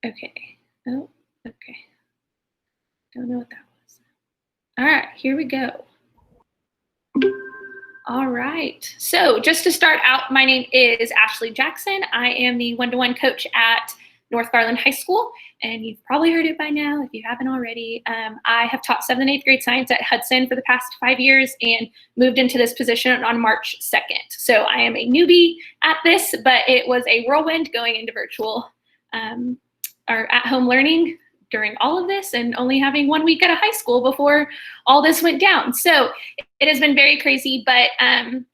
Okay. Oh, okay. Don't know what that was. All right, here we go. All right. So just to start out, my name is Ashley Jackson. I am the one-to-one coach at North Garland High School, and you've probably heard it by now if you haven't already. I have taught 7th and 8th grade science at Hudson for the past 5 years and moved into this position on March 2nd. So I am a newbie at this, but it was a whirlwind going into virtual or at-home learning during all of this and only having 1 week at a high school before all this went down. So it has been very crazy, but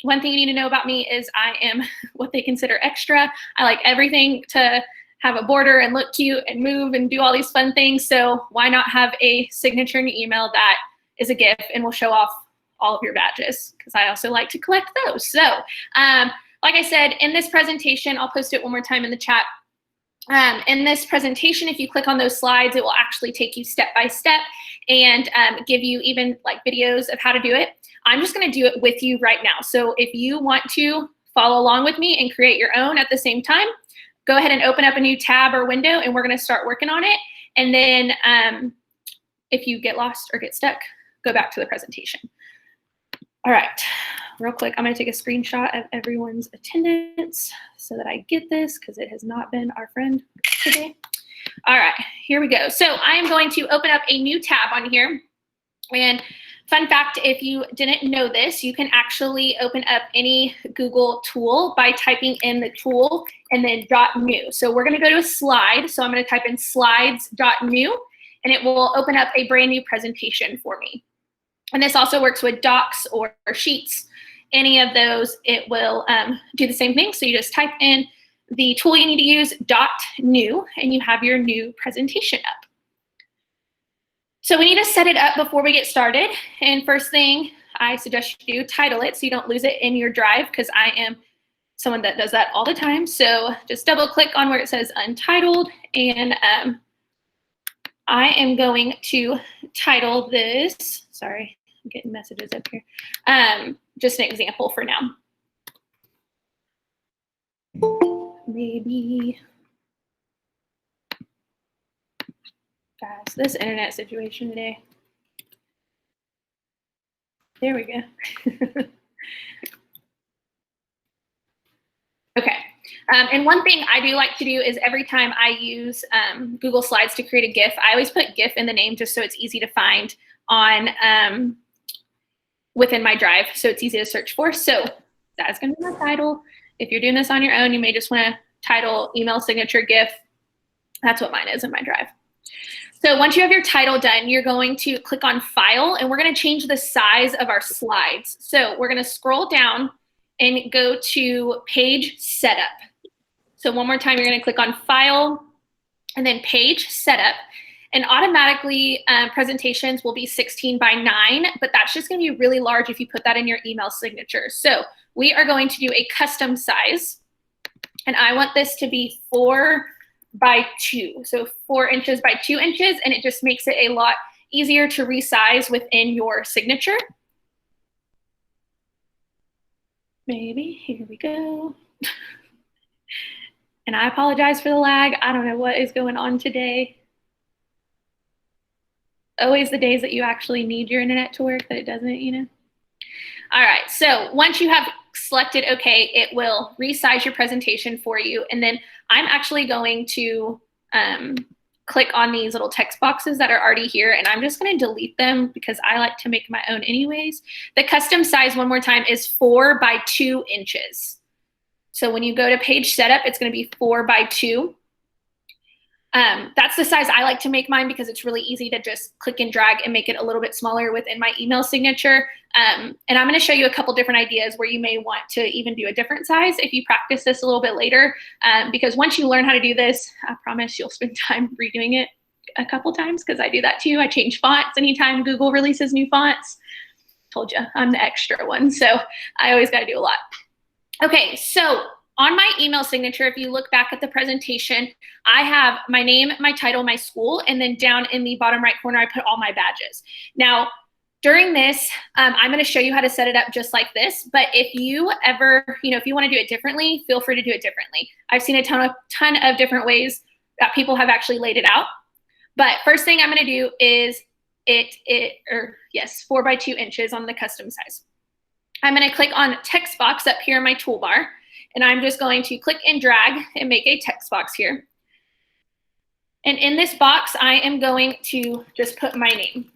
one thing you need to know about me is I am what they consider extra. I like everything to have a border and look cute and move and do all these fun things. So why not have a signature in your email that is a GIF and will show off all of your badges, because I also like to collect those. So like I said, in this presentation, I'll post it one more time in the chat. In this presentation, if you click on those slides, it will actually take you step by step and give you even like videos of how to do it. I'm just going to do it with you right now. So if you want to follow along with me and create your own at the same time, go ahead and open up a new tab or window and we're going to start working on it. And then if you get lost or get stuck, go back to the presentation. All right, real quick, I'm going to take a screenshot of everyone's attendance so that I get this, because it has not been our friend today. All right, here we go. So I am going to open up a new tab on here. And fun fact, if you didn't know this, you can actually open up any Google tool by typing in the tool and then .new. So we're going to go to a slide. So I'm going to type in slides.new, and it will open up a brand new presentation for me. And this also works with docs or sheets. Any of those, it will do the same thing. So you just type in the tool you need to use, .new, and you have your new presentation up. So we need to set it up before we get started. And first thing I suggest you do, title it so you don't lose it in your drive, because I am someone that does that all the time. So just double click on where it says untitled, and I am going to title this, sorry, I'm getting messages up here, just an example for now. Maybe, guys, this internet situation today. There we go. Okay. And one thing I do like to do is every time I use Google Slides to create a GIF, I always put GIF in the name just so it's easy to find on within my drive, so it's easy to search for. So that's going to be my title. If you're doing this on your own, you may just want to title email signature GIF. That's what mine is in my drive. So once you have your title done, you're going to click on File, and we're going to change the size of our slides. So we're going to scroll down and go to Page Setup. So one more time, you're going to click on File and then Page Setup. And automatically, presentations will be 16 by 9, but that's just going to be really large if you put that in your email signature. So we are going to do a custom size, and I want this to be 4 by 2. So 4 inches by 2 inches, and it just makes it a lot easier to resize within your signature. Maybe, here we go. And I apologize for the lag. I don't know what is going on today. Always the days that you actually need your internet to work that it doesn't, you know. All right, so once you have selected OK, it will resize your presentation for you. And then I'm actually going to click on these little text boxes that are already here, and I'm just going to delete them because I like to make my own anyways. The custom size, one more time, is 4 by 2 inches. So when you go to Page Setup, it's going to be 4 by 2. That's the size I like to make mine because it's really easy to just click and drag and make it a little bit smaller within my email signature. And I'm going to show you a couple different ideas where you may want to even do a different size if you practice this a little bit later. Because once you learn how to do this, I promise you'll spend time redoing it a couple times, because I do that too. I change fonts anytime Google releases new fonts. Told you, I'm the extra one. So I always got to do a lot. Okay, so on my email signature, if you look back at the presentation, I have my name, my title, my school, and then down in the bottom right corner, I put all my badges. Now, during this, I'm going to show you how to set it up just like this. But if you ever, if you want to do it differently, feel free to do it differently. I've seen a ton of different ways that people have actually laid it out. But first thing I'm going to do is 4 by 2 inches on the custom size. I'm going to click on text box up here in my toolbar, and I'm just going to click and drag and make a text box here. And in this box, I am going to just put my name.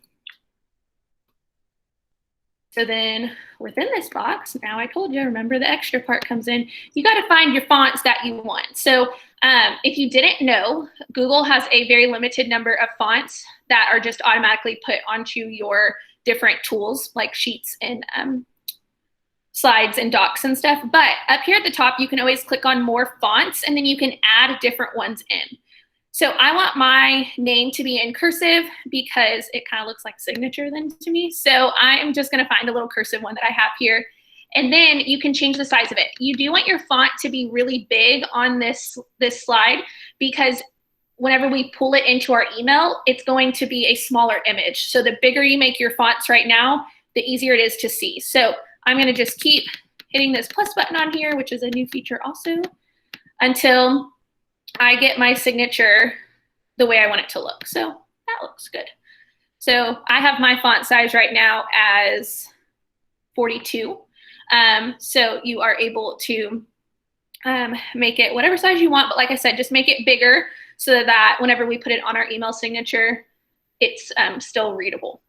So then within this box, now I told you, remember the extra part comes in, you got to find your fonts that you want. So if you didn't know, Google has a very limited number of fonts that are just automatically put onto your different tools like Sheets and Slides and Docs and stuff. But up here at the top, you can always click on more fonts, and then you can add different ones in. So I want my name to be in cursive because it kind of looks like signature then to me. So I'm just going to find a little cursive one that I have here. And then you can change the size of it. You do want your font to be really big on this slide, because whenever we pull it into our email, it's going to be a smaller image. So the bigger you make your fonts right now, the easier it is to see. So I'm going to just keep hitting this plus button on here, which is a new feature also, until I get my signature the way I want it to look. So that looks good. So I have my font size right now as 42. So you are able to make it whatever size you want, but like I said, just make it bigger so that whenever we put it on our email signature, it's still readable.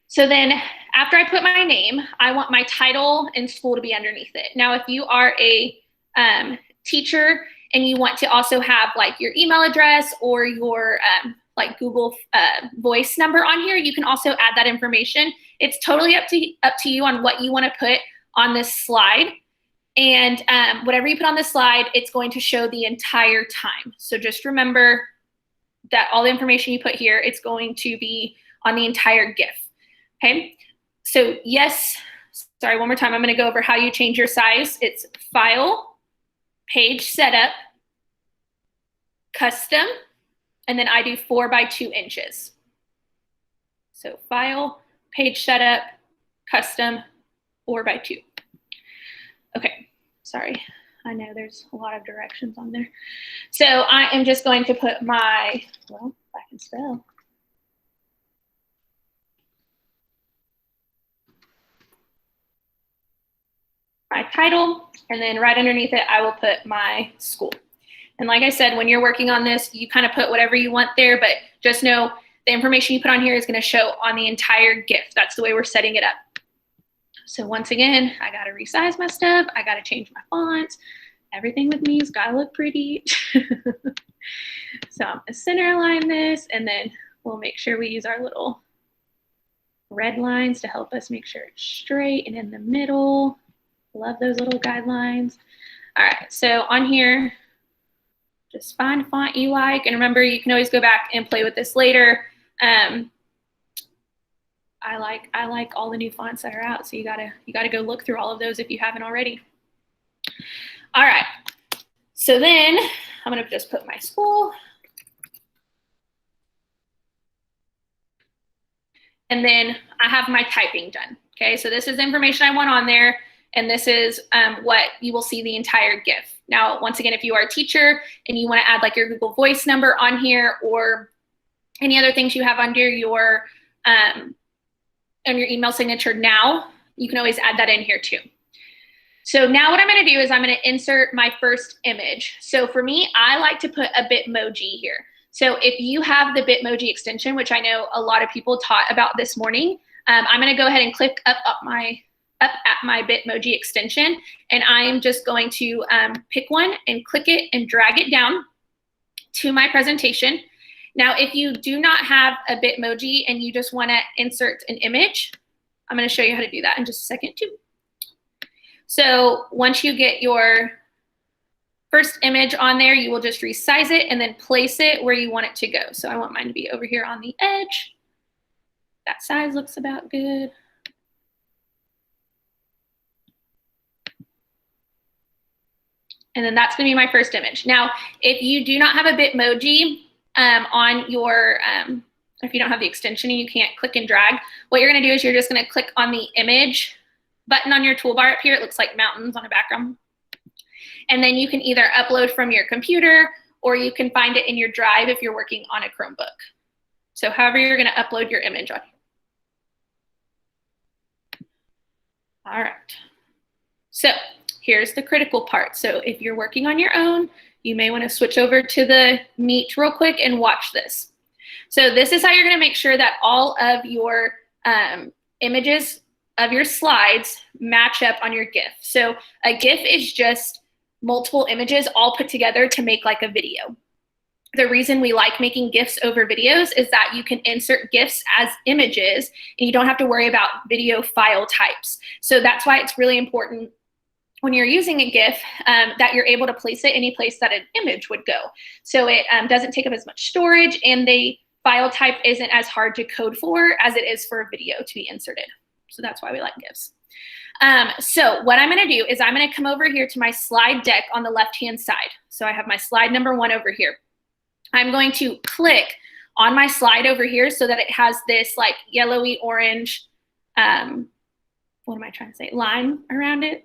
So then after I put my name, I want my title and school to be underneath it. Now, if you are a teacher and you want to also have like your email address or your like Google Voice number on here, you can also add that information. It's totally up to you on what you want to put on this slide. And whatever you put on this slide, it's going to show the entire time. So just remember that all the information you put here, it's going to be on the entire GIF. Okay, so yes, sorry, one more time. I'm going to go over how you change your size. It's File, Page Setup, Custom, and then I do 4 by 2 inches. So File, Page Setup, Custom, 4 by 2. Okay, sorry. I know there's a lot of directions on there. So I am just going to put my, well, if I can spell. My title, and then right underneath it, I will put my school. And like I said, when you're working on this, you kind of put whatever you want there, but just know the information you put on here is going to show on the entire GIF. That's the way we're setting it up. So once again, I got to resize my stuff. I got to change my fonts. Everything with me has got to look pretty. So I'm going to center align this, and then we'll make sure we use our little red lines to help us make sure it's straight and in the middle. Love those little guidelines. All right, so on here, just find a font you like. And remember, you can always go back and play with this later. I like all the new fonts that are out, so you gotta go look through all of those if you haven't already. All right, so then I'm gonna just put my school. And then I have my typing done. Okay, so this is the information I want on there. And this is what you will see the entire GIF. Now, once again, if you are a teacher and you want to add like your Google Voice number on here or any other things you have under your on your email signature now, you can always add that in here too. So now what I'm going to do is I'm going to insert my first image. So for me, I like to put a Bitmoji here. So if you have the Bitmoji extension, which I know a lot of people taught about this morning, I'm going to go ahead and click up at my Bitmoji extension, and I am just going to pick one and click it and drag it down to my presentation. Now, if you do not have a Bitmoji and you just want to insert an image, I'm going to show you how to do that in just a second too. So once you get your first image on there, you will just resize it and then place it where you want it to go. So I want mine to be over here on the edge. That size looks about good. And then that's going to be my first image. Now, if you do not have a Bitmoji on your, if you don't have the extension and you can't click and drag, what you're going to do is you're just going to click on the image button on your toolbar up here. It looks like mountains on a background. And then you can either upload from your computer or you can find it in your drive if you're working on a Chromebook. So however you're gonna upload your image on. All right. So here's the critical part. So if you're working on your own, you may want to switch over to the Meet real quick and watch this. So this is how you're going to make sure that all of your images of your slides match up on your GIF. So a GIF is just multiple images all put together to make like a video. The reason we like making GIFs over videos is that you can insert GIFs as images and you don't have to worry about video file types. So that's why it's really important when you're using a GIF that you're able to place it any place that an image would go. So it doesn't take up as much storage and the file type isn't as hard to code for as it is for a video to be inserted. So that's why we like GIFs. So what I'm gonna do is I'm gonna come over here to my slide deck on the left-hand side. So I have my slide number 1 over here. I'm going to click on my slide over here so that it has this like yellowy orange, what am I trying to say, line around it,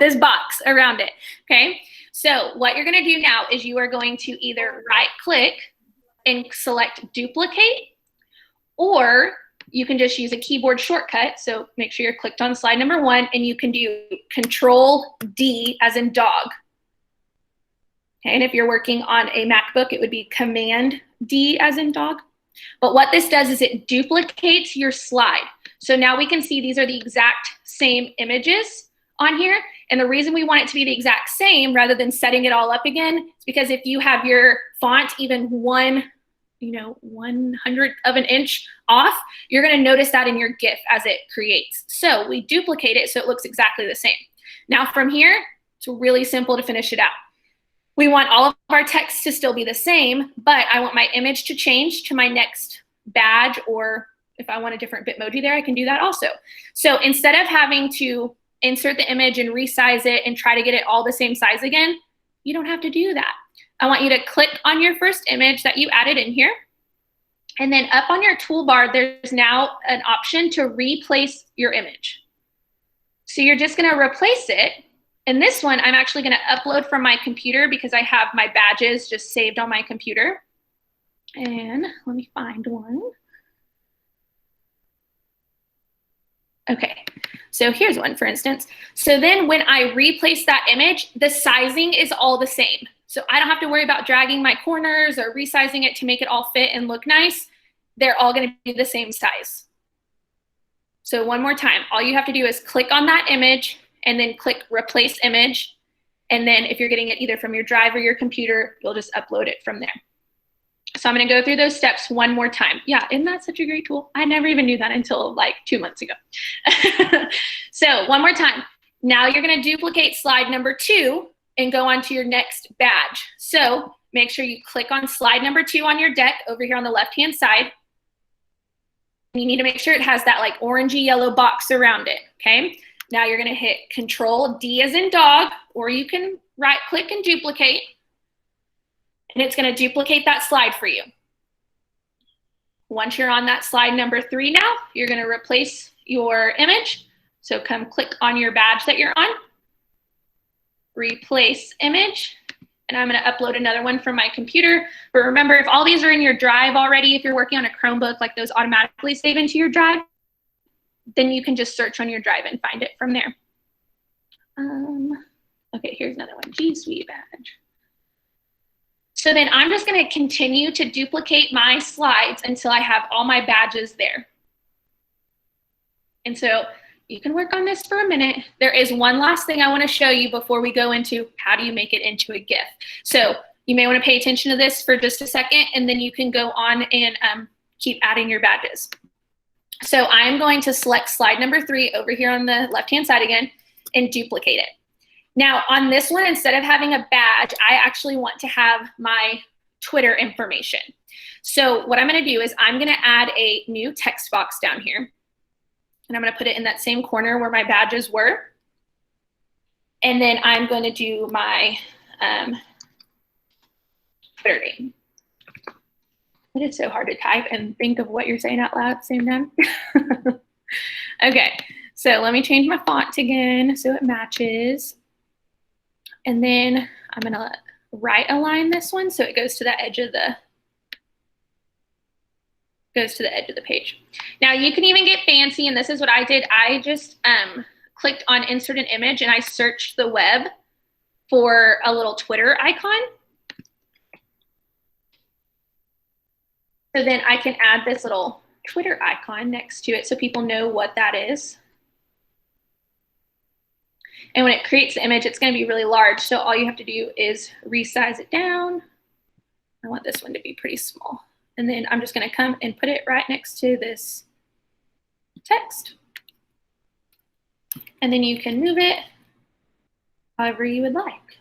this box around it, okay? So what you're gonna do now is you are going to either right click and select duplicate, or you can just use a keyboard shortcut. So make sure you're clicked on slide number 1 and you can do Control D as in dog. Okay, and if you're working on a MacBook, it would be Command D as in dog. But what this does is it duplicates your slide. So now we can see these are the exact same images on here. And the reason we want it to be the exact same rather than setting it all up again is because if you have your font even 1/100th of an inch off, you're gonna notice that in your GIF as it creates. So we duplicate it so it looks exactly the same. Now from here, it's really simple to finish it out. We want all of our text to still be the same, but I want my image to change to my next badge, or if I want a different Bitmoji there, I can do that also. So instead of having to insert the image and resize it and try to get it all the same size again, you don't have to do that. I want you to click on your first image that you added in here. And then up on your toolbar, there's now an option to replace your image. So you're just gonna replace it. And this one, I'm actually gonna upload from my computer because I have my badges just saved on my computer. And let me find one. Okay, so here's one, for instance. So then when I replace that image, the sizing is all the same. So I don't have to worry about dragging my corners or resizing it to make it all fit and look nice. They're all gonna be the same size. So one more time, all you have to do is click on that image and then click replace image. And then if you're getting it either from your drive or your computer, you'll just upload it from there. So I'm gonna go through those steps one more time. Yeah, isn't that such a great tool? I never even knew that until like 2 months ago. So one more time. Now you're gonna duplicate slide number 2 and go on to your next badge. So make sure you click on slide number 2 on your deck over here on the left-hand side. And you need to make sure it has that like orangey yellow box around it, okay? Now you're gonna hit Control D as in dog, or you can right click and duplicate, and it's gonna duplicate that slide for you. Once you're on that slide number 3 now, you're gonna replace your image. So come click on your badge that you're on, replace image, and I'm gonna upload another one from my computer. But remember, if all these are in your drive already, if you're working on a Chromebook, like those automatically save into your drive, then you can just search on your drive and find it from there. Okay, here's another one, G Suite badge. So then I'm just gonna continue to duplicate my slides until I have all my badges there. And so you can work on this for a minute. There is one last thing I wanna show you before we go into how do you make it into a GIF. So you may wanna pay attention to this for just a second, and then you can go on and keep adding your badges. So I'm going to select slide number 3 over here on the left-hand side again and duplicate it. Now on this one, instead of having a badge, I actually want to have my Twitter information. So what I'm gonna do is I'm gonna add a new text box down here, and I'm gonna put it in that same corner where my badges were. And then I'm gonna do my Twitter name. It is so hard to type and think of what you're saying out loud at the same time. Okay, so let me change my font again so it matches. And then I'm gonna right align this one so it goes to the edge of the page. Now you can even get fancy, and this is what I did. I just clicked on insert an image and I searched the web for a little Twitter icon. So then I can add this little Twitter icon next to it so people know what that is. And when it creates the image, it's going to be really large. So all you have to do is resize it down. I want this one to be pretty small. And then I'm just going to come and put it right next to this text. And then you can move it however you would like.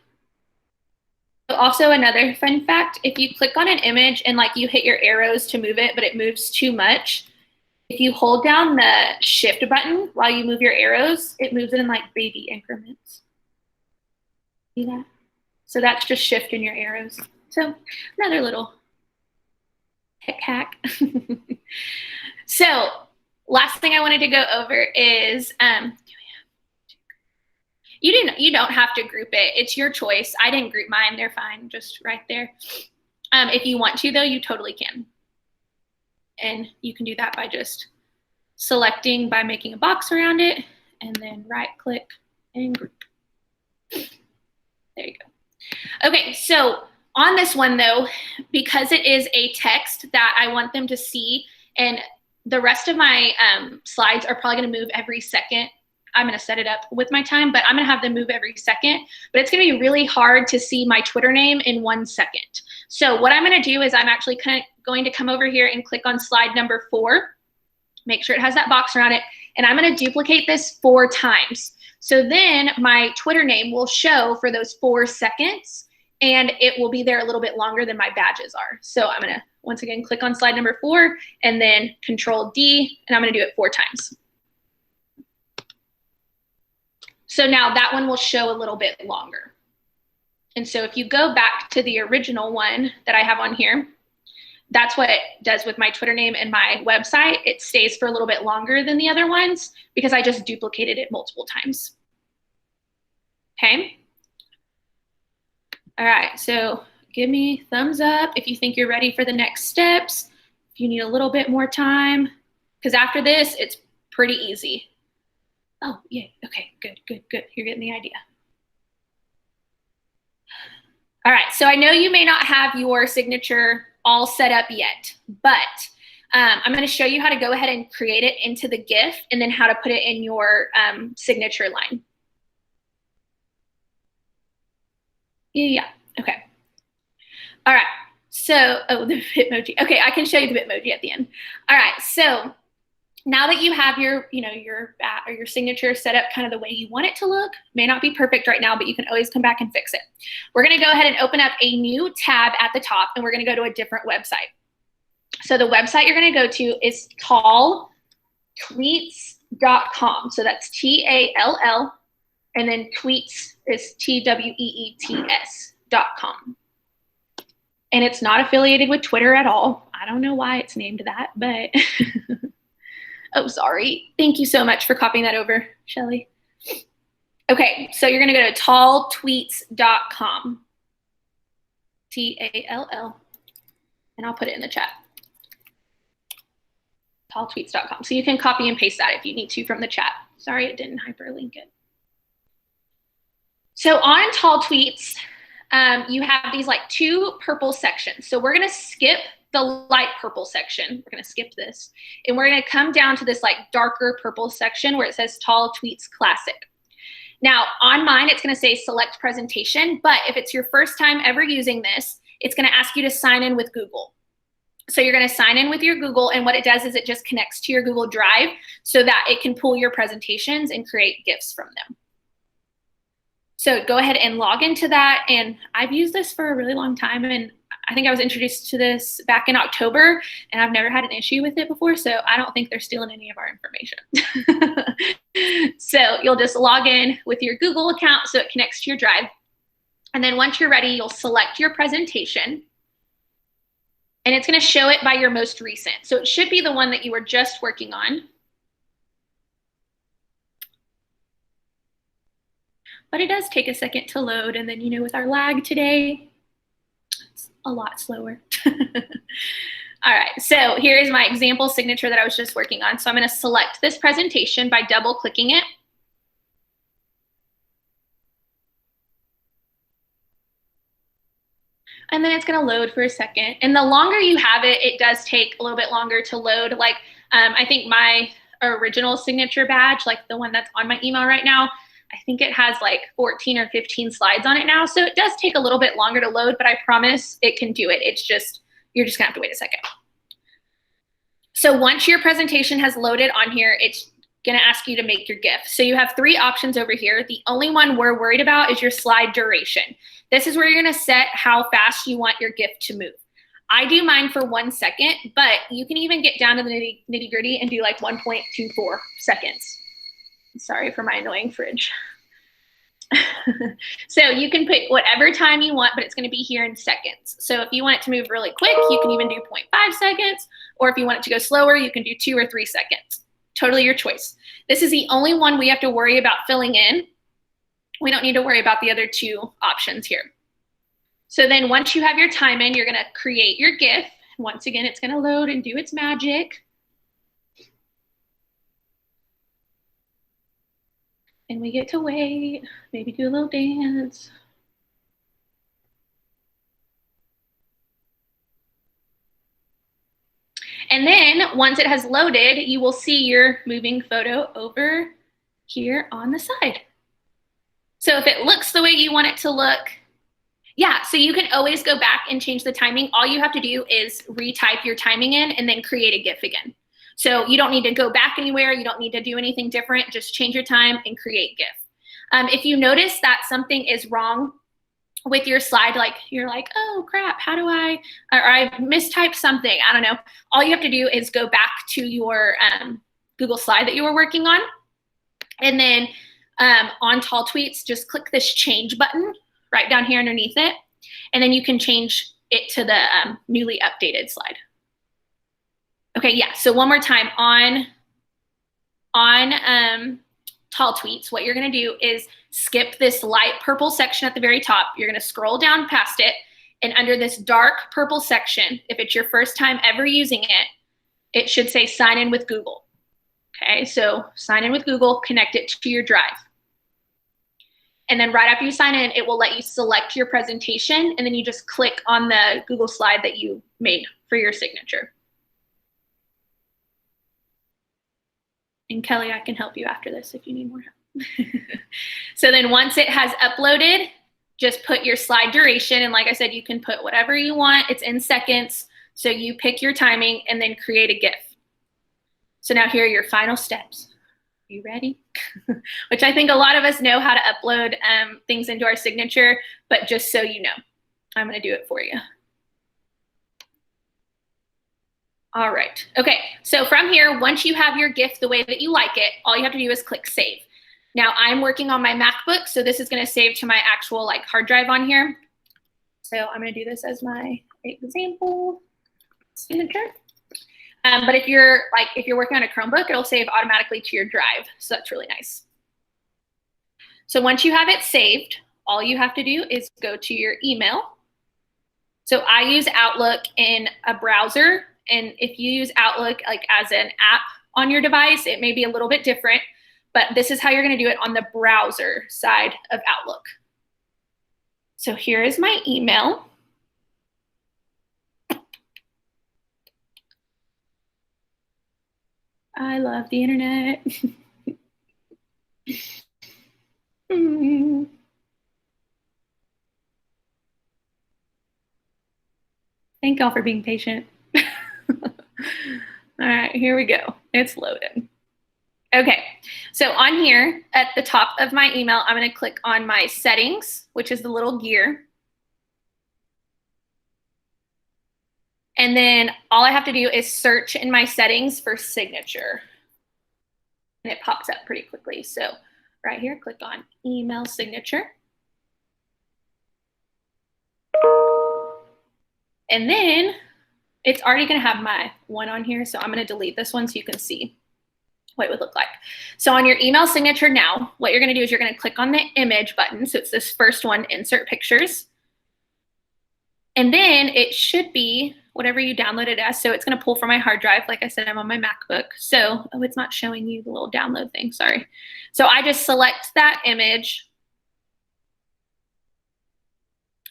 Also, another fun fact, if you click on an image and like you hit your arrows to move it, but it moves too much, if you hold down the shift button while you move your arrows, it moves it in like baby increments. See that? So that's just shifting your arrows. So another little tech hack. So last thing I wanted to go over is you don't have to group it. It's your choice. I didn't group mine. They're fine, just right there. If you want to, though, you totally can. And you can do that by just selecting by making a box around it and then right click and group. There you go. Okay, so on this one though, because it is a text that I want them to see, and the rest of my slides are probably gonna move every second. I'm gonna set it up with my time, but I'm gonna have them move every second, but it's gonna be really hard to see my Twitter name in 1 second. So what I'm gonna do is I'm actually going to come over here and click on slide number 4, make sure it has that box around it, and I'm gonna duplicate this 4 times. So then my Twitter name will show for those 4 seconds, and it will be there a little bit longer than my badges are. So I'm gonna, once again, click on slide number 4, and then Control D, and I'm gonna do it 4 times. So now that one will show a little bit longer. And so if you go back to the original one that I have on here, that's what it does with my Twitter name and my website. It stays for a little bit longer than the other ones because I just duplicated it multiple times. Okay. All right, so give me thumbs up if you think you're ready for the next steps, if you need a little bit more time, because after this, it's pretty easy. Oh, yeah, okay, good, good, good. You're getting the idea. All right, so I know you may not have your signature all set up yet, but I'm gonna show you how to go ahead and create it into the GIF and then how to put it in your signature line. Yeah, okay. All right, so, oh, the Bitmoji. Okay, I can show you the Bitmoji at the end. All right, so now that you have your, your signature set up kind of the way you want it to look, may not be perfect right now, but you can always come back and fix it. We're gonna go ahead and open up a new tab at the top, and we're gonna go to a different website. So the website you're gonna go to is talltweets.com. So that's T-A-L-L, and then tweets is T-W-E-E-T-S.com. And it's not affiliated with Twitter at all. I don't know why it's named that, but oh, sorry. Thank you so much for copying that over, Shelly. Okay, so you're gonna go to talltweets.com. T-A-L-L, and I'll put it in the chat. Talltweets.com. So you can copy and paste that if you need to from the chat. Sorry, it didn't hyperlink it. So on Tall Tweets, you have these like 2 purple sections. So we're gonna skip the light purple section. We're gonna skip this. And we're gonna come down to this like darker purple section where it says Tall Tweets Classic. Now on mine, it's gonna say select presentation, but if it's your first time ever using this, it's gonna ask you to sign in with Google. So you're gonna sign in with your Google, and what it does is it just connects to your Google Drive so that it can pull your presentations and create GIFs from them. So go ahead and log into that. And I've used this for a really long time. And I think I was introduced to this back in October, and I've never had an issue with it before. So I don't think they're stealing any of our information. So you'll just log in with your Google account so it connects to your Drive. And then once you're ready, you'll select your presentation. And it's going to show it by your most recent. So it should be the one that you were just working on. but it does take a second to load. And then, you know, with our lag today, it's a lot slower. All right, so here is my example signature that I was just working on. So I'm going to select this presentation by double clicking it. And then it's going to load for a second. And the longer you have it, it does take a little bit longer to load. Like I think my original signature badge, like the one that's on my email right now, I think it has like 14 or 15 slides on it now. So it does take a little bit longer to load, but I promise it can do it. It's just, you're just gonna have to wait a second. So once your presentation has loaded on here, it's gonna ask you to make your GIF. So you have 3 options over here. The only one we're worried about is your slide duration. This is where you're gonna set how fast you want your GIF to move. I do mine for 1 second, but you can even get down to the nitty gritty and do like 1.24 seconds. Sorry for my annoying fridge. So you can put whatever time you want, but it's gonna be here in seconds. So if you want it to move really quick, you can even do 0.5 seconds, or if you want it to go slower, you can do 2 or 3 seconds. Totally your choice. This is the only one we have to worry about filling in. We don't need to worry about the other 2 options here. So then once you have your time in, you're gonna create your GIF. Once again, it's gonna load and do its magic. And we get to wait, maybe do a little dance. And then once it has loaded, you will see your moving photo over here on the side. So if it looks the way you want it to look, yeah, so you can always go back and change the timing. All you have to do is retype your timing in and then create a GIF again. So you don't need to go back anywhere. You don't need to do anything different. Just change your time and create GIF. If you notice that something is wrong with your slide, like you're like, oh crap, how do I, or I mistyped something, I don't know. All you have to do is go back to your Google slide that you were working on. And then on Tall Tweets, just click this change button right down here underneath it. And then you can change it to the newly updated slide. Okay, yeah, so one more time on Tall Tweets, what you're gonna do is skip this light purple section at the very top. You're gonna scroll down past it, and under this dark purple section, if it's your first time ever using it, it should say sign in with Google. Okay, so sign in with Google, connect it to your drive. And then right after you sign in, it will let you select your presentation, and then you just click on the Google slide that you made for your signature. And Kelly, I can help you after this if you need more help. So then once it has uploaded, just put your slide duration. And like I said, you can put whatever you want. It's in seconds. So you pick your timing and then create a GIF. So now here are your final steps. You ready? Which I think a lot of us know how to upload things into our signature, but just so you know, I'm gonna do it for you. All right, okay, so from here, once you have your GIF the way that you like it, all you have to do is click save. Now I'm working on my MacBook, so this is gonna save to my actual like hard drive on here. So I'm gonna do this as my example signature. But if you're working on a Chromebook, it'll save automatically to your drive. So that's really nice. So once you have it saved, all you have to do is go to your email. So I use Outlook in a browser. And if you use Outlook like as an app on your device, it may be a little bit different, but this is how you're gonna do it on the browser side of Outlook. So here is my email. I love the internet. Thank y'all for being patient. All right, here we go. It's loaded. Okay, so on here at the top of my email, I'm gonna click on my settings, which is the little gear. And then all I have to do is search in my settings for signature. And it pops up pretty quickly. So right here, click on email signature. And then it's already gonna have my one on here, so I'm gonna delete this one so you can see. what it would look like. So on your email signature now, what you're going to do is you're going to click on the image button. So it's this first one, insert pictures. And then it should be whatever you downloaded as. So it's going to pull from my hard drive. Like I said, I'm on my MacBook. So, oh, it's not showing you the little download thing. Sorry. So I just select that image,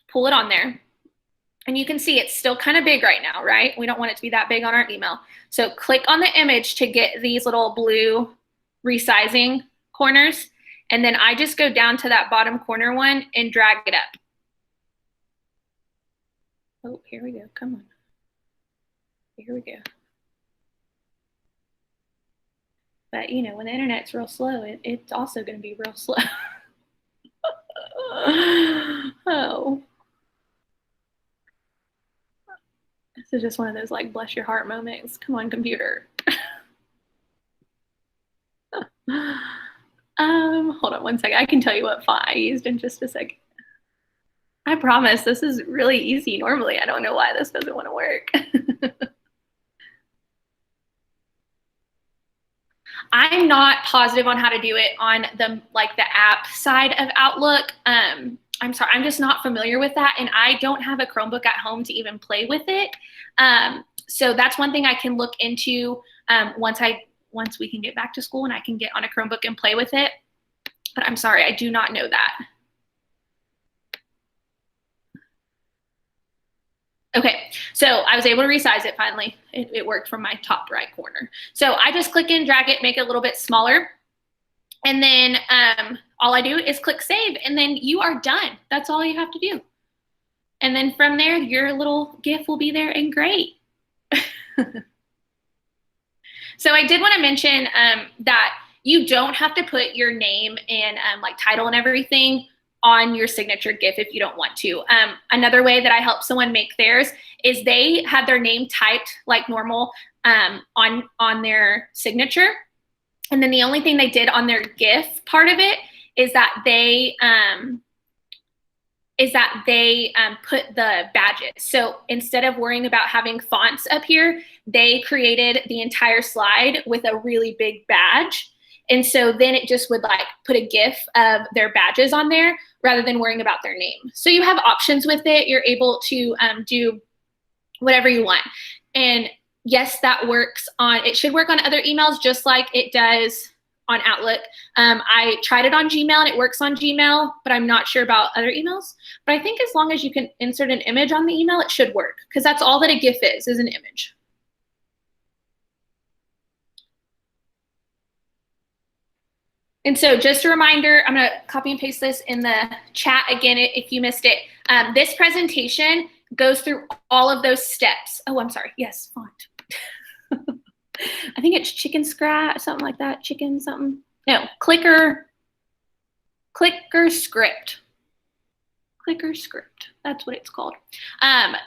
pull it on there. And you can see it's still kind of big right now, right? We don't want it to be that big on our email. So click on the image to get these little blue resizing corners. And then I just go down to that bottom corner one and drag it up. Oh, here we go. Come on. Here we go. But, you know, when the internet's real slow, it's also going to be real slow. Oh. This is just one of those, like, bless your heart moments. Come on, computer. Hold on one second. I can tell you what font I used in just a second. I promise this is really easy normally. I don't know why this doesn't want to work. I'm not positive on how to do it on the app side of Outlook. I'm sorry, I'm just not familiar with that, and I don't have a Chromebook at home to even play with it. So that's one thing I can look into once we can get back to school and I can get on a Chromebook and play with it. But I'm sorry, I do not know that. Okay, so I was able to resize it finally. It worked from my top right corner. So I just click and drag it, make it a little bit smaller. And then all I do is click save, and then you are done. That's all you have to do. And then from there, your little GIF will be there and great. So I did want to mention that you don't have to put your name and like title and everything on your signature GIF if you don't want to. Another way that I help someone make theirs is they had their name typed like normal on their signature. And then the only thing they did on their GIF part of it is that they put the badges. So instead of worrying about having fonts up here, they created the entire slide with a really big badge. And so then it just would like put a GIF of their badges on there rather than worrying about their name. So you have options with it. You're able to do whatever you want. And yes, that works on, it should work on other emails just like it does on Outlook. I tried it on Gmail and it works on Gmail, but I'm not sure about other emails. But I think as long as you can insert an image on the email, it should work because that's all that a GIF is an image. And so just a reminder, I'm going to copy and paste this in the chat again if you missed it. This presentation goes through all of those steps. Oh, I'm sorry. Yes, font. I think it's chicken scratch, something like that. Chicken something. No, clicker script. Clicker script. That's what it's called.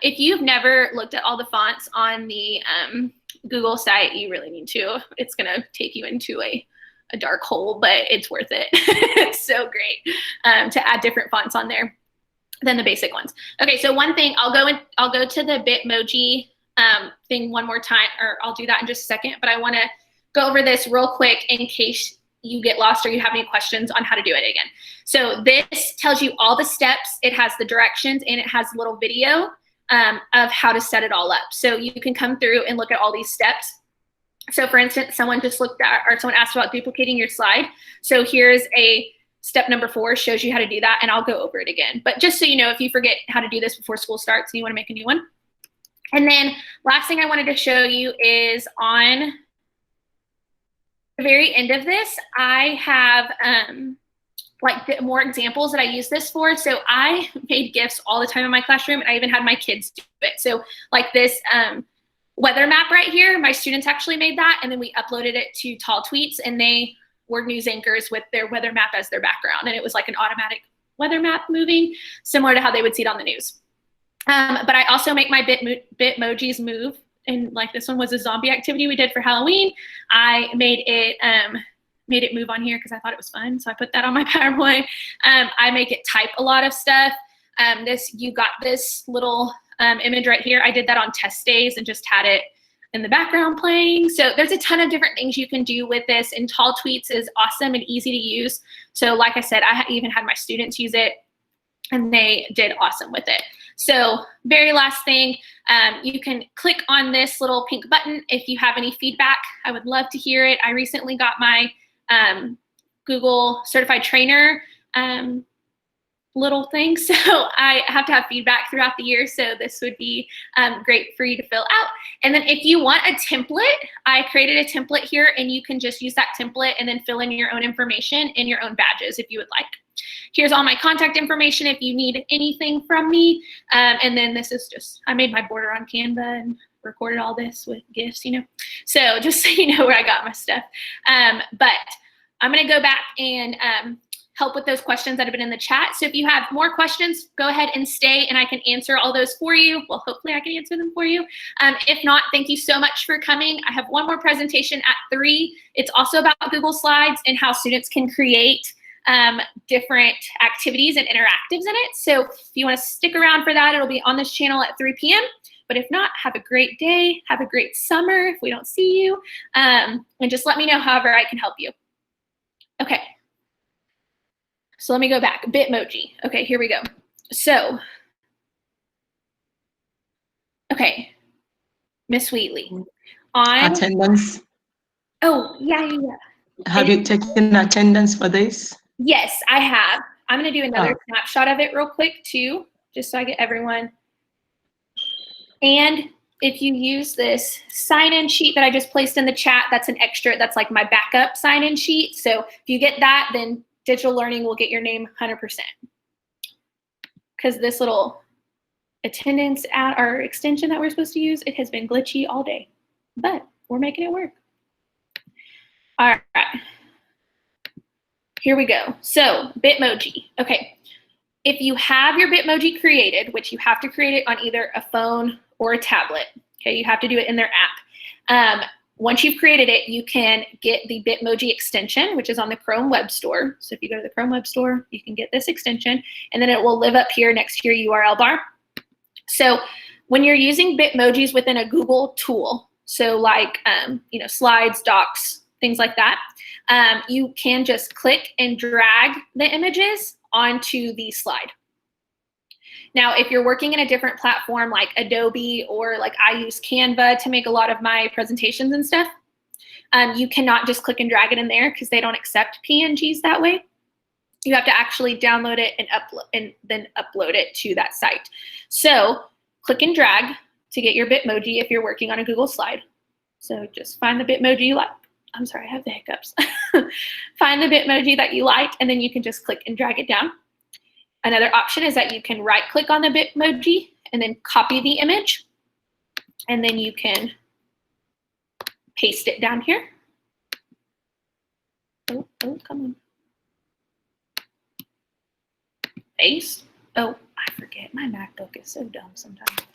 If you've never looked at all the fonts on the Google site, you really need to. It's going to take you into a dark hole, but it's worth it. It's so great to add different fonts on there than the basic ones. Okay, so one thing, I'll go to the Bitmoji thing one more time, or I'll do that in just a second, but I want to go over this real quick in case you get lost or you have any questions on how to do it again. So this tells you all the steps. It has the directions and it has a little video of how to set it all up. So you can come through and look at all these steps. So for instance, someone asked about duplicating your slide. So here's a step number 4, shows you how to do that, and I'll go over it again. But just so you know, if you forget how to do this before school starts and you want to make a new one. And then last thing I wanted to show you is on the very end of this, I have like more examples that I use this for. So I made GIFs all the time in my classroom, and I even had my kids do it. So like this weather map right here, my students actually made that, and then we uploaded it to Tall Tweets, and they were news anchors with their weather map as their background, and it was like an automatic weather map moving, similar to how they would see it on the news. But I also make my Bitmojis move, and like this one was a zombie activity we did for Halloween. I made it move on here because I thought it was fun, so I put that on my PowerPoint. I make it type a lot of stuff. You got this little image right here. I did that on test days and just had it in the background playing. So there's a ton of different things you can do with this, and Tall Tweets is awesome and easy to use. So like I said, I even had my students use it, and they did awesome with it. So very last thing, you can click on this little pink button if you have any feedback. I would love to hear it. I recently got my Google Certified Trainer little thing, so I have to have feedback throughout the year, so this would be great for you to fill out. And then if you want a template, I created a template here, and you can just use that template and then fill in your own information and your own badges if you would like. Here's all my contact information if you need anything from me. And then this is just, I made my border on Canva and recorded all this with GIFs, you know. So just so you know where I got my stuff. But I'm gonna go back and help with those questions that have been in the chat. So if you have more questions, go ahead and stay and I can answer all those for you. Well, hopefully I can answer them for you. If not, thank you so much for coming. I have one more presentation at 3. It's also about Google Slides and how students can create different activities and interactives in it. So if you want to stick around for that, it'll be on this channel at 3 p.m. But if not, have a great day. Have a great summer if we don't see you. And just let me know however I can help you. Okay. So let me go back. Bitmoji. Okay, here we go. So, okay, Miss Wheatley. On attendance. Oh, yeah. Have you taken attendance for this? Yes, I have. I'm going to do another snapshot of it real quick too, just so I get everyone. And if you use this sign-in sheet that I just placed in the chat, that's an extra, that's like my backup sign-in sheet. So if you get that, then Digital Learning will get your name 100%. Because this little attendance or extension that we're supposed to use, it has been glitchy all day, but we're making it work. All right, here we go. So Bitmoji, okay. If you have your Bitmoji created, which you have to create it on either a phone or a tablet, okay, you have to do it in their app. Once you've created it, you can get the Bitmoji extension, which is on the Chrome Web Store. So if you go to the Chrome Web Store, you can get this extension, and then it will live up here next to your URL bar. So when you're using Bitmojis within a Google tool, so like you know, Slides, Docs, things like that, you can just click and drag the images onto the slide. Now, if you're working in a different platform like Adobe, or like I use Canva to make a lot of my presentations and stuff, you cannot just click and drag it in there because they don't accept PNGs that way. You have to actually download it and then upload it to that site. So click and drag to get your Bitmoji if you're working on a Google slide. So just find the Bitmoji you like. I'm sorry, I have the hiccups. Find the Bitmoji that you like, and then you can just click and drag it down. Another option is that you can right click on the Bitmoji and then copy the image, and then you can paste it down here. Oh, come on. Paste. Oh, I forget. My MacBook is so dumb sometimes.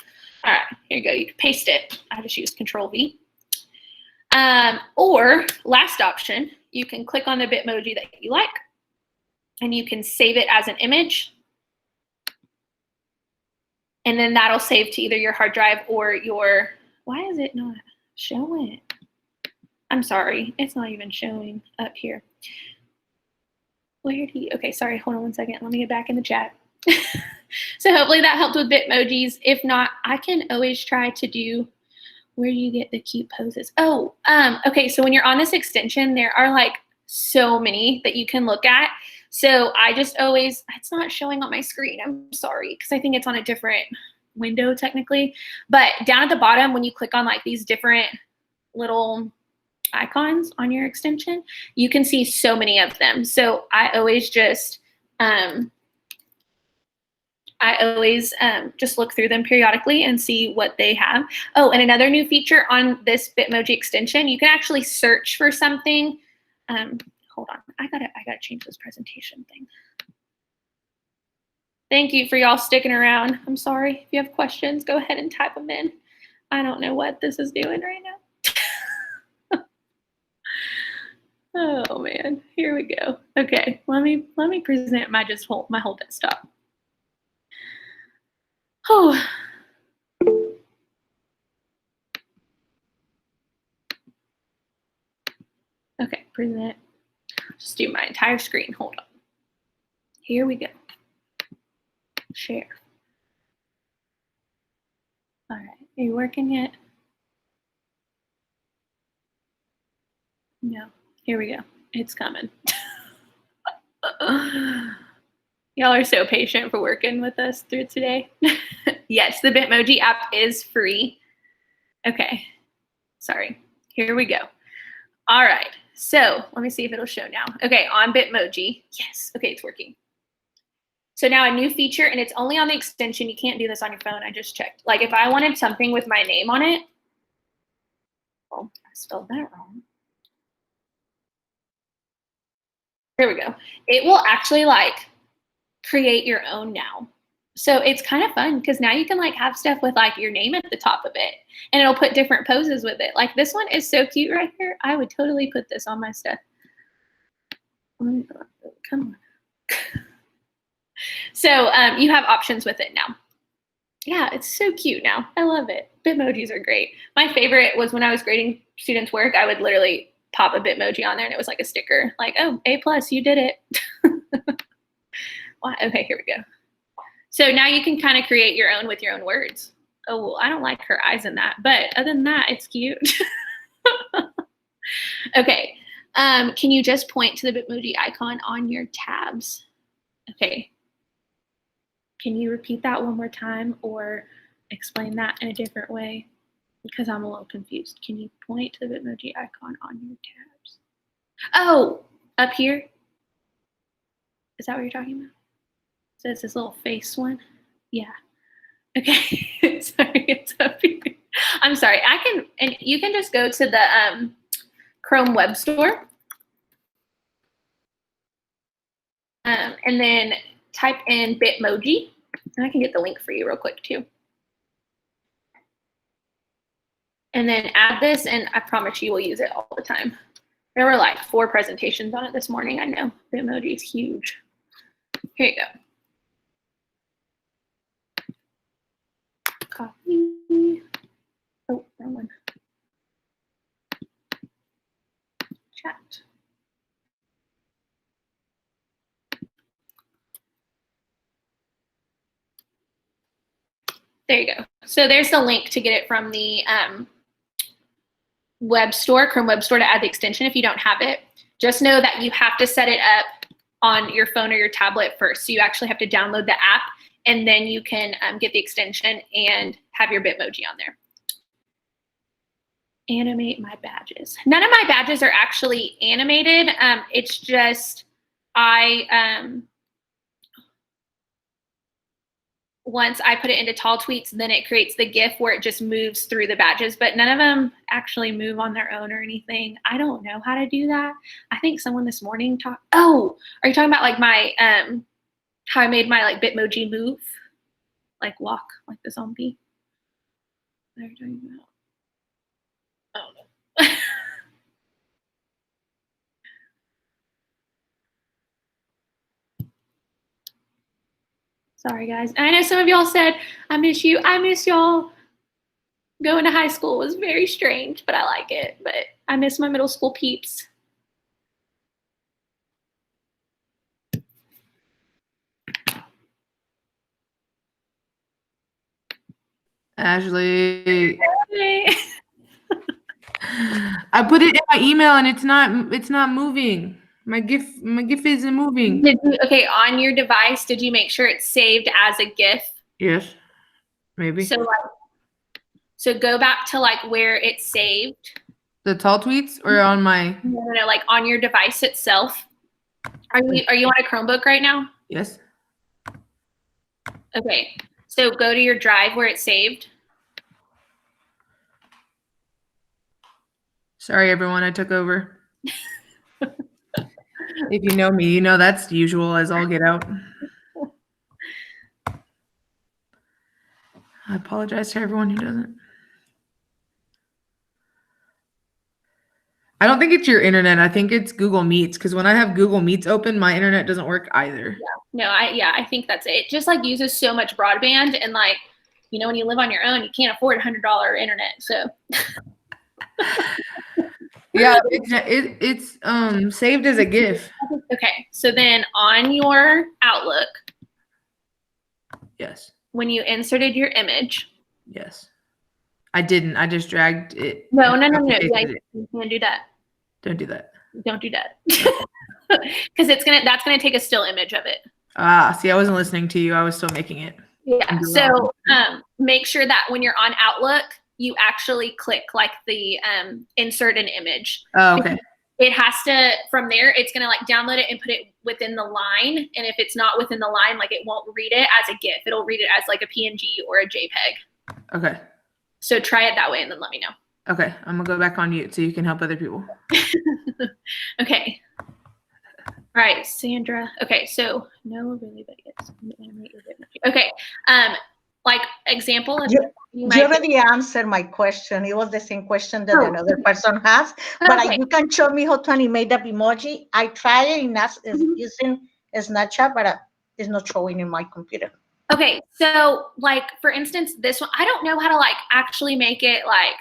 All right, here you go. You can paste it. I just use Control V. Or last option, you can click on the Bitmoji that you like, and you can save it as an image. And then that'll save to either your hard drive or your, why is it not showing? I'm sorry, it's not even showing up here. Where did he, okay, sorry, hold on one second. Let me get back in the chat. So hopefully that helped with Bitmojis. If not, I can always try to do, where do you get the cute poses? Oh, okay, so when you're on this extension, there are like so many that you can look at. So I just always, it's not showing on my screen, I'm sorry, because I think it's on a different window technically. But down at the bottom, when you click on like these different little icons on your extension, you can see so many of them. So I always just, just look through them periodically and see what they have. Oh, and another new feature on this Bitmoji extension, you can actually search for something. Hold on, I gotta change this presentation thing. Thank you for y'all sticking around. I'm sorry, if you have questions, go ahead and type them in. I don't know what this is doing right now. Oh man, here we go. Okay, let me present my whole desktop. Oh. present. Just do my entire screen. Hold on. Here we go. Share. All right. Are you working yet? No. Here we go. It's coming. Y'all are so patient for working with us through today. Yes, the Bitmoji app is free. Okay. Sorry. Here we go. All right. So let me see if it'll show now. Okay, on Bitmoji. Yes. Okay, it's working. So now a new feature, and it's only on the extension. You can't do this on your phone. I just checked. Like if I wanted something with my name on it. Oh, I spelled that wrong. There we go. It will actually like create your own now. So it's kind of fun because now you can like have stuff with like your name at the top of it, and it'll put different poses with it. Like this one is so cute right here. I would totally put this on my stuff. Come on. So you have options with it now. Yeah, it's so cute now. I love it. Bitmojis are great. My favorite was when I was grading students' work, I would literally pop a Bitmoji on there and it was like a sticker. Like, oh, A+, you did it. Wow, okay, here we go. So now you can kind of create your own with your own words. Oh, well, I don't like her eyes in that, but other than that, it's cute. Okay, can you just point to the Bitmoji icon on your tabs? Okay. Can you repeat that one more time or explain that in a different way? Because I'm a little confused. Can you point to the Bitmoji icon on your tabs? Oh, up here? Is that what you're talking about? So it's this little face one? Yeah. Okay. Sorry, it's up here. I'm sorry. And you can just go to the Chrome Web Store. And then type in Bitmoji. And I can get the link for you real quick too. And then add this, and I promise you will use it all the time. There were like 4 presentations on it this morning. I know. Bitmoji is huge. Here you go. Copy. Oh, wrong one. Chat. There you go. So there's the link to get it from the web store, Chrome Web Store, to add the extension if you don't have it. Just know that you have to set it up on your phone or your tablet first. So you actually have to download the app, and then you can get the extension and have your Bitmoji on there. Animate my badges. None of my badges are actually animated. It's just once I put it into Tall Tweets, then it creates the GIF where it just moves through the badges, but none of them actually move on their own or anything. I don't know how to do that. I think someone this morning talked. Oh, are you talking about like my how I made my like Bitmoji move, like walk like the zombie? What are you talking about? I don't know. Sorry, guys. I know some of y'all said, I miss you. I miss y'all. Going to high school was very strange, but I like it. But I miss my middle school peeps. Ashley. I put it in my email and it's not moving. My GIF isn't moving. Okay, on your device, did you make sure it's saved as a GIF? Yes, maybe. So go back to like where it's saved. The Tall Tweets or on my? No, like on your device itself. Are you on a Chromebook right now? Yes. Okay, so go to your drive where it's saved. Sorry, everyone, I took over. If you know me, you know that's usual as all get out. I apologize to everyone who doesn't. I don't think it's your internet. I think it's Google Meets, because when I have Google Meets open, my internet doesn't work either. Yeah. No, I think that's it. It just like uses so much broadband, and like, you know, when you live on your own, you can't afford $100 internet. So Yeah, it's saved as a GIF. Okay, so then on your Outlook, Yes. when you inserted your image. Yes. I didn't. I just dragged it. No. and Yeah, copy-pasted it. you can't do that. Don't do that. Don't do that. Because that's gonna take a still image of it. See, I wasn't listening to you. I was still making it. Yeah. So make sure that when you're on Outlook, you actually click like the insert an image. Oh, okay. It has to, from there, it's gonna like download it and put it within the line. And if it's not within the line, like it won't read it as a GIF. It'll read it as like a PNG or a JPEG. Okay. So try it that way and then let me know. Okay. I'm gonna go back on mute so you can help other people. Okay. All right, Sandra. Okay, so no, really, but yes. Okay. Like example. You already answered my question. It was the same question that another person has, but you can show me how to animate the emoji. I tried it using Snapchat, but it's not showing in my computer. Okay, so like for instance, this one, I don't know how to like actually make it like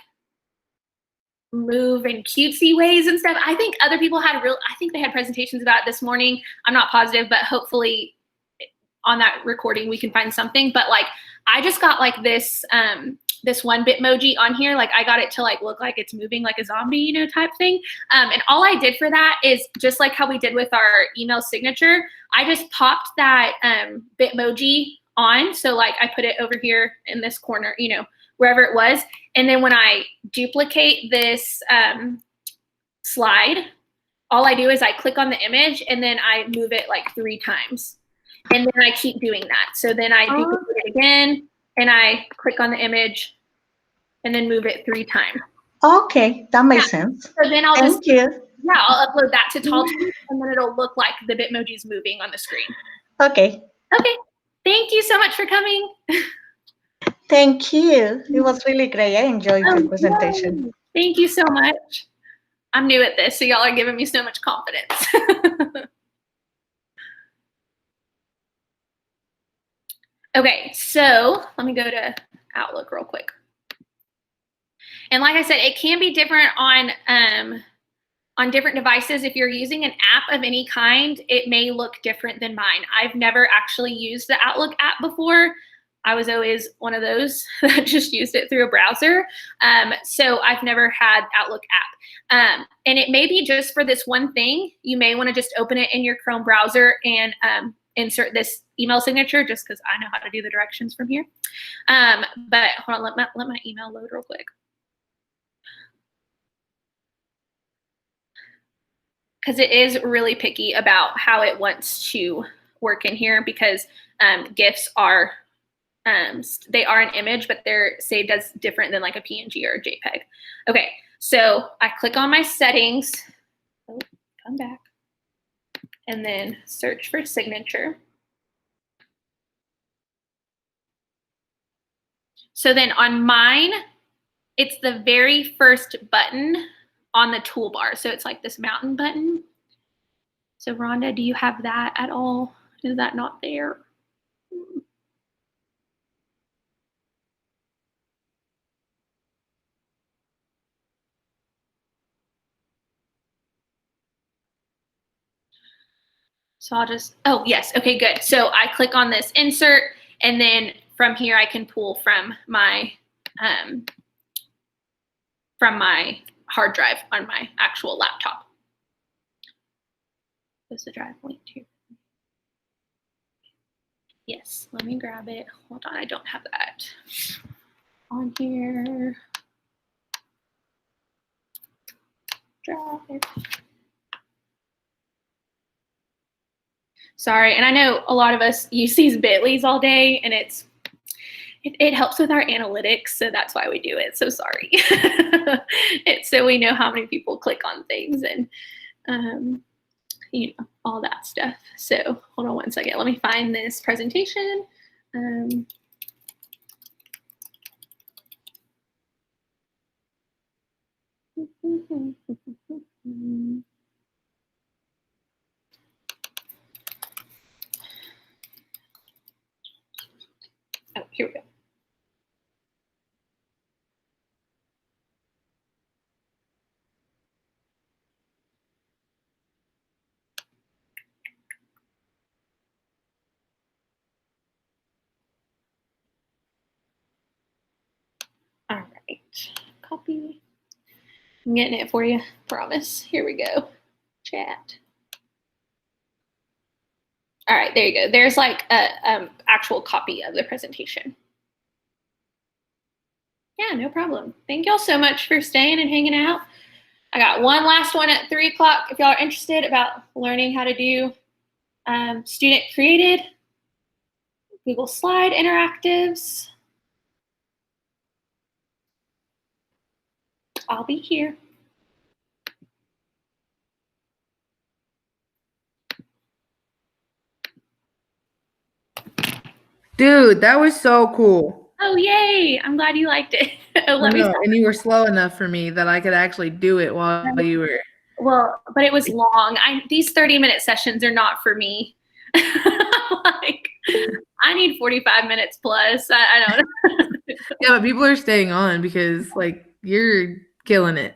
move in cutesy ways and stuff. I think other people had I think they had presentations about it this morning. I'm not positive, but hopefully on that recording we can find something. But like I just got like this this one Bitmoji on here. Like I got it to like look like it's moving like a zombie, you know, type thing. And all I did for that is just like how we did with our email signature. I just popped that Bitmoji on. So like I put it over here in this corner, you know, wherever it was. And then when I duplicate this slide, all I do is I click on the image and then I move it like 3 times. And then I keep doing that. So then I duplicate it again and I click on the image and then move it 3 times. Okay, that makes sense. So then I'll Thank you. Yeah, I'll upload that to Tall-Tales and then it'll look like the Bitmoji's moving on the screen. Okay. Okay. Thank you so much for coming. Thank you. It was really great. I enjoyed the presentation. Yay. Thank you so much. I'm new at this, so y'all are giving me so much confidence. Okay, so let me go to Outlook real quick. And like I said, it can be different on different devices. If you're using an app of any kind, it may look different than mine. I've never actually used the Outlook app before. I was always one of those that just used it through a browser. So I've never had Outlook app. And it may be just for this one thing. You may want to just open it in your Chrome browser and insert this email signature just because I know how to do the directions from here. But hold on, let my email load real quick. Because it is really picky about how it wants to work in here because GIFs are, they are an image, but they're saved as different than like a PNG or a JPEG. Okay, so I click on my settings, come back, and then search for signature. So then on mine, it's the very first button on the toolbar. So it's like this mountain button. So Rhonda, do you have that at all? Is that not there? So I'll just, oh yes, okay, good. So I click on this insert and then from here I can pull from my hard drive on my actual laptop. What's the drive link to? Yes, let me grab it. Hold on, I don't have that on here. Drive. Sorry, and I know a lot of us use these bit.lys all day, and it helps with our analytics, so that's why we do it. So sorry. It's so we know how many people click on things and you know, all that stuff. So hold on one second. Let me find this presentation. Oh, here we go. copy. I'm getting it for you, promise. Here we go. Chat. All right, there you go. There's like a actual copy of the presentation. Yeah, no problem. Thank y'all so much for staying and hanging out. I got one last one at 3 o'clock if y'all are interested about learning how to do student created Google Slide interactives. I'll be here. Dude, that was so cool. Oh, yay. I'm glad you liked it. Oh, I know, and you were slow enough for me that I could actually do it while you were. Well, but it was long. These 30-minute sessions are not for me. Like, I need 45 minutes plus. I don't know. Yeah, but people are staying on because like you're killing it.